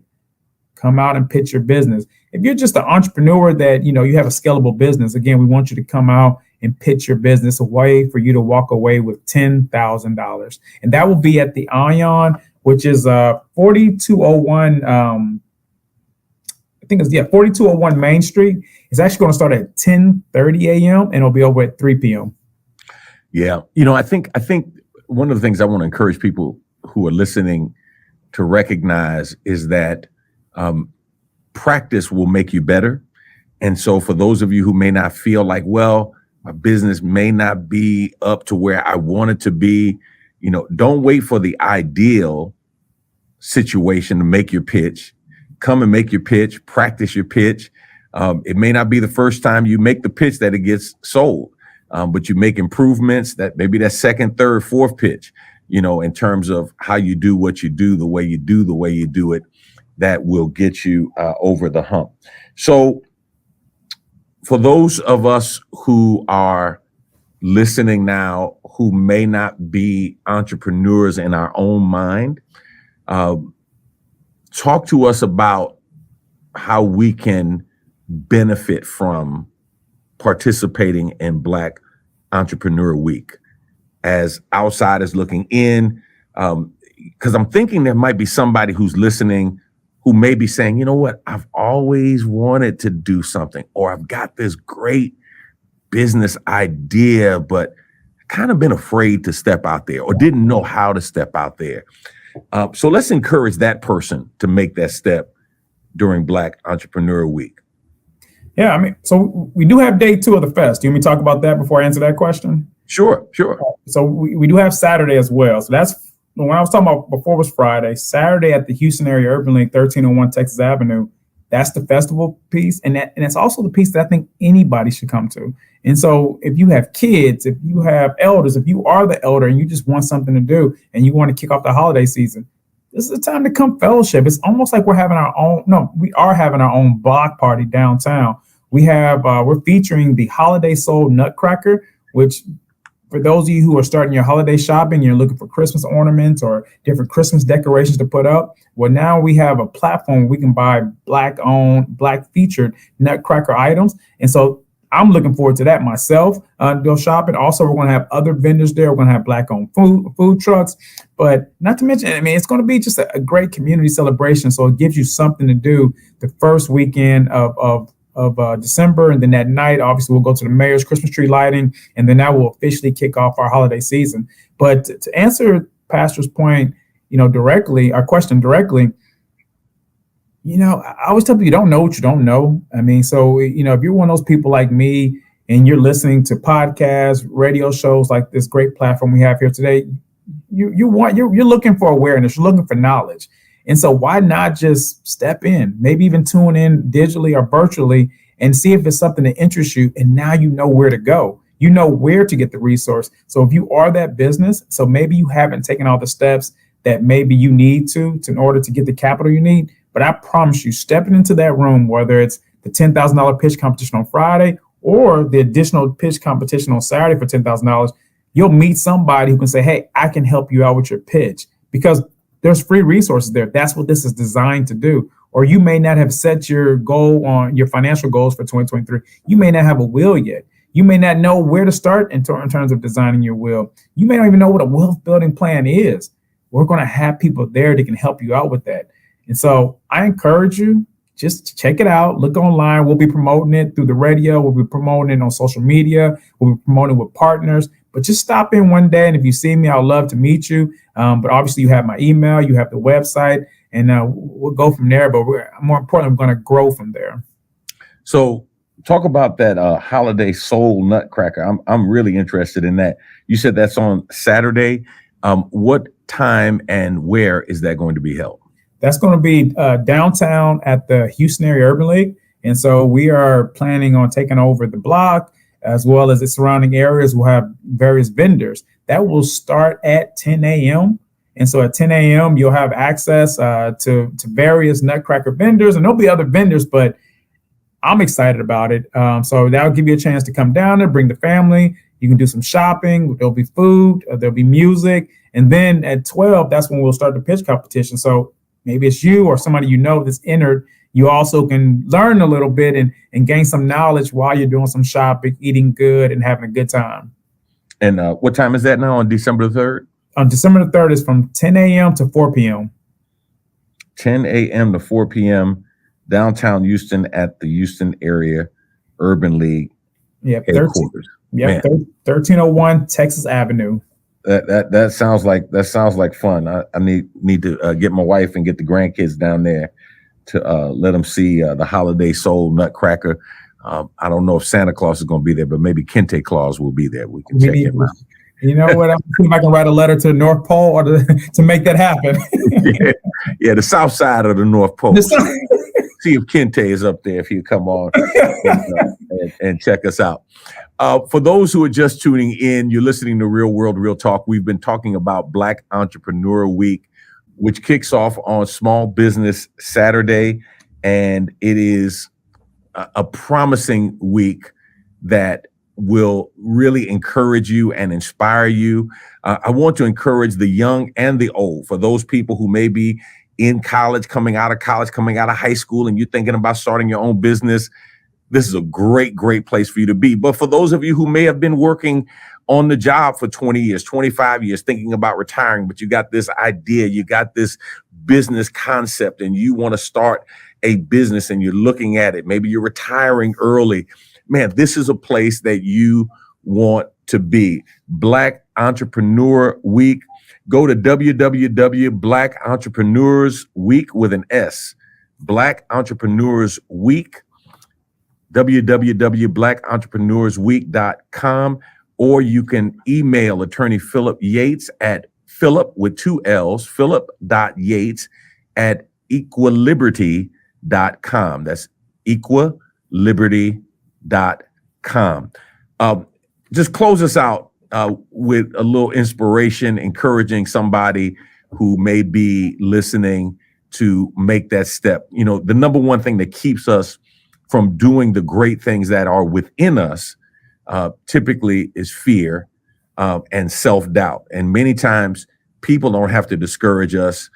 come out and pitch your business. If you're just an entrepreneur that, you have a scalable business, again, we want you to come out and pitch your business, a way for you to walk away with $10,000. And that will be at the Ion, which is 4201, 4201 Main Street. It's actually going to start at 10:30 a.m. and it'll be over at 3 p.m. Yeah. I think one of the things I want to encourage people who are listening to recognize is that practice will make you better. And so for those of you who may not feel like, well, my business may not be up to where I want it to be, don't wait for the ideal situation to make your pitch. Come and make your pitch, practice your pitch. It may not be the first time you make the pitch that it gets sold, but you make improvements that maybe that second, third, fourth pitch, in terms of how you do what you do, the way you do it, that will get you over the hump. So for those of us who are listening now, who may not be entrepreneurs in our own mind, talk to us about how we can benefit from participating in Black Entrepreneur Week as outsiders looking in. Because I'm thinking there might be somebody who's listening who may be saying, you know what, I've always wanted to do something, or I've got this great business idea, but kind of been afraid to step out there or didn't know how to step out there. So let's encourage that person to make that step during Black Entrepreneur Week. Yeah, I mean, so we do have day 2 of the fest. Do you want me to talk about that before I answer that question? Sure. So we do have Saturday as well. So that's when I was talking about before was Friday. Saturday at the Houston Area Urban League, 1301 Texas Avenue. That's the festival piece. And it's also the piece that I think anybody should come to. And so if you have kids, if you have elders, if you are the elder and you just want something to do and you want to kick off the holiday season, this is the time to come fellowship. It's almost like we are having our own block party downtown. We're featuring the Holiday Soul Nutcracker, which for those of you who are starting your holiday shopping, you're looking for Christmas ornaments or different Christmas decorations to put up. Well, now we have a platform where we can buy Black-owned, Black-featured Nutcracker items. And so I'm looking forward to that myself, go shopping. Also, we're going to have other vendors there. We're going to have Black-owned food trucks. But not to mention, I mean, it's going to be just a great community celebration. So it gives you something to do the first weekend of December, and then that night, obviously, we'll go to the mayor's Christmas tree lighting, and then that will officially kick off our holiday season. But to answer Pastor's point, our question directly, I always tell people you don't know what you don't know. I mean, so if you're one of those people like me and you're listening to podcasts, radio shows like this great platform we have here today, you're looking for awareness, you're looking for knowledge. And so why not just step in, maybe even tune in digitally or virtually and see if it's something that interests you. And now you know where to go. You know where to get the resource. So if you are that business, so maybe you haven't taken all the steps that maybe you need to in order to get the capital you need. But I promise you, stepping into that room, whether it's the $10,000 pitch competition on Friday or the additional pitch competition on Saturday for $10,000, you'll meet somebody who can say, hey, I can help you out with your pitch, because there's free resources there. That's what this is designed to do. Or you may not have set your goal on your financial goals for 2023. You may not have a will yet. You may not know where to start in terms of designing your will. You may not even know what a wealth building plan is. We're going to have people there that can help you out with that. And so I encourage you, just check it out. Look online. We'll be promoting it through the radio. We'll be promoting it on social media. We'll be promoting it with partners. But just stop in one day, and if you see me, I'd love to meet you. But obviously, you have my email, you have the website, and we'll go from there. But more importantly, we're going to grow from there. So talk about that Holiday Soul Nutcracker. I'm really interested in that. You said that's on Saturday. What time and where is that going to be held? That's going to be downtown at the Houston Area Urban League. And so we are planning on taking over the block as well as the surrounding areas. We'll have various vendors. That will start at 10 a.m. And so at 10 a.m., you'll have access to various Nutcracker vendors. And there'll be other vendors, but I'm excited about it. So that'll give you a chance to come down there, bring the family. You can do some shopping. There'll be food. There'll be music. And then at 12, that's when we'll start the pitch competition. So maybe it's you or somebody that's entered. You also can learn a little bit and gain some knowledge while you're doing some shopping, eating good, and having a good time. And what time is that now on December the 3rd? On December the 3rd is from 10 a.m. to 4 p.m. 10 a.m. to 4 p.m. downtown Houston at the Houston Area Urban League headquarters. 1301 Texas Avenue. That sounds like fun. I need to get my wife and get the grandkids down there to let them see the Holiday Soul Nutcracker. I don't know if Santa Claus is going to be there, but maybe Kente Claus will be there. We can check him out. You know what? I'm see if I can write a letter to the North Pole or to make that happen. yeah, the south side of the North Pole. See if Kente is up there, if he'll come on and check us out. For those who are just tuning in, you're listening to Real World, Real Talk. We've been talking about Black Entrepreneur Week, which kicks off on Small Business Saturday. And it is a promising week that will really encourage you and inspire you. I want to encourage the young and the old. For those people who may be in college, coming out of high school, and you're thinking about starting your own business, this is a great, great place for you to be. But for those of you who may have been working on the job for 20 years, 25 years, thinking about retiring, but you got this idea, you got this business concept and you want to start a business and you're looking at it, maybe you're retiring early, man, this is a place that you want to be. Black Entrepreneur Week. Go to www.Black Entrepreneurs Week with an S. Black Entrepreneurs Week. www.blackentrepreneursweek.com, or you can email attorney Phillip Yates at Phillip with 2 L's, Phillip.Yates at Equaliberty.com. That's Equaliberty.com. Just close us out with a little inspiration, encouraging somebody who may be listening to make that step. You know, the number one thing that keeps us from doing the great things that are within us typically is fear and self-doubt. And many times people don't have to discourage us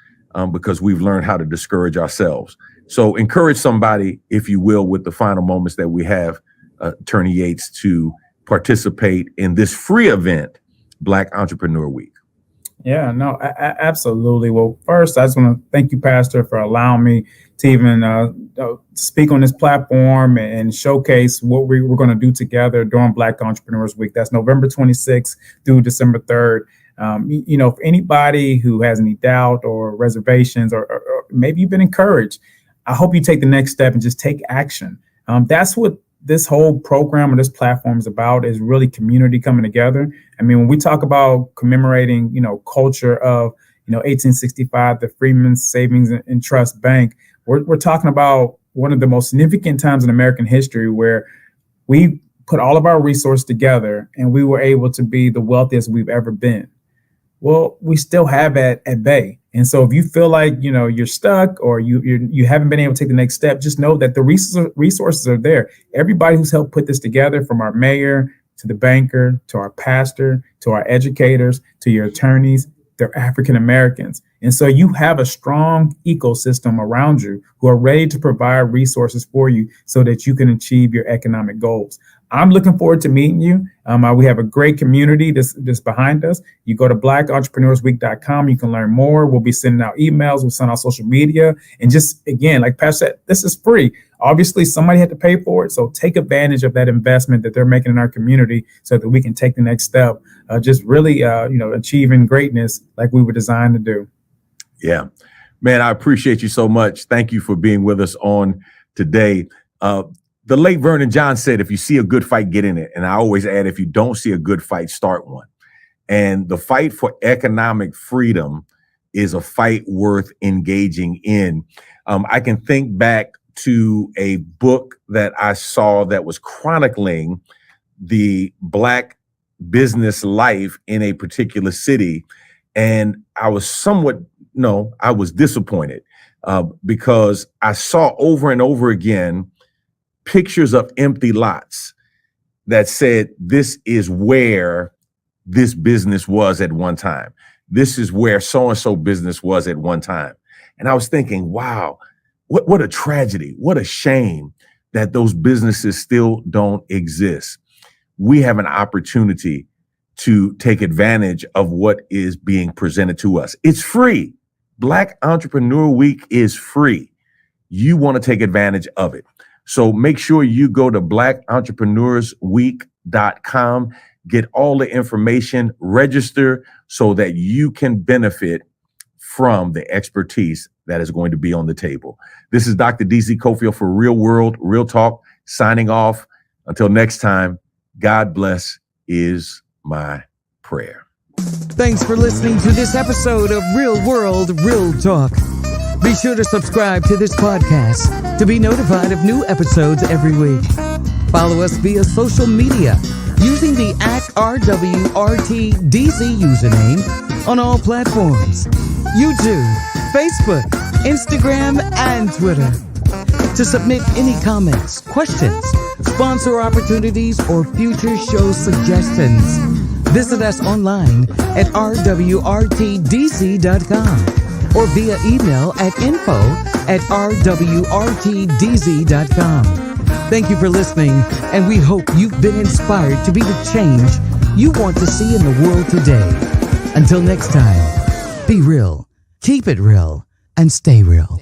because we've learned how to discourage ourselves. So encourage somebody, if you will, with the final moments that we have, Attorney Yates, to participate in this free event, Black Entrepreneur Week. Yeah, no, absolutely. Well, first, I just want to thank you, Pastor, for allowing me to even speak on this platform and showcase what we're going to do together during Black Entrepreneurs Week. That's November 26th through December 3rd. You know, if anybody who has any doubt or reservations, or maybe you've been encouraged, I hope you take the next step and just take action. That's what this whole program or this platform is about, is really community coming together. I mean, when we talk about commemorating, you know, culture of, you know, 1865, the Freedmen's Savings and Trust Bank, we're talking about one of the most significant times in American history where we put all of our resources together and we were able to be the wealthiest we've ever been. Well, we still have that at bay. And so if you feel like, you know, you're stuck or you haven't been able to take the next step, just know that the resources are there. Everybody who's helped put this together, from our mayor to the banker, to our pastor, to our educators, to your attorneys, they're African Americans. And so you have a strong ecosystem around you who are ready to provide resources for you so that you can achieve your economic goals. I'm looking forward to meeting you. We have a great community that's behind us. You go to blackentrepreneursweek.com. You can learn more. We'll be sending out emails. We'll send out social media. And just, again, like Pastor said, this is free. Obviously, somebody had to pay for it. So take advantage of that investment that they're making in our community so that we can take the next step, just really, achieving greatness like we were designed to do. Yeah, man, I appreciate you so much. Thank you for being with us on today. The late Vernon John said, if you see a good fight, get in it. And I always add, if you don't see a good fight, start one. And the fight for economic freedom is a fight worth engaging in. I can think back to a book that I saw that was chronicling the Black business life in a particular city. And I was I was disappointed because I saw over and over again pictures of empty lots that said, this is where this business was at one time. This is where so-and-so business was at one time. And I was thinking, wow, what a tragedy. What a shame that those businesses still don't exist. We have an opportunity to take advantage of what is being presented to us. It's free. Black Entrepreneur Week is free. You want to take advantage of it. So make sure you go to blackentrepreneursweek.com, get all the information, register so that you can benefit from the expertise that is going to be on the table. This is Dr. D.Z. Cofield for Real World, Real Talk, signing off. Until next time, God bless is my prayer. Thanks for listening to this episode of Real World, Real Talk. Be sure to subscribe to this podcast to be notified of new episodes every week. Follow us via social media using the @RWRTDZ username on all platforms: YouTube, Facebook, Instagram, and Twitter. To submit any comments, questions, sponsor opportunities, or future show suggestions, visit us online at rwrtdz.com or via email at info@rwrtdz.com. Thank you for listening, and we hope you've been inspired to be the change you want to see in the world today. Until next time, be real, keep it real, and stay real.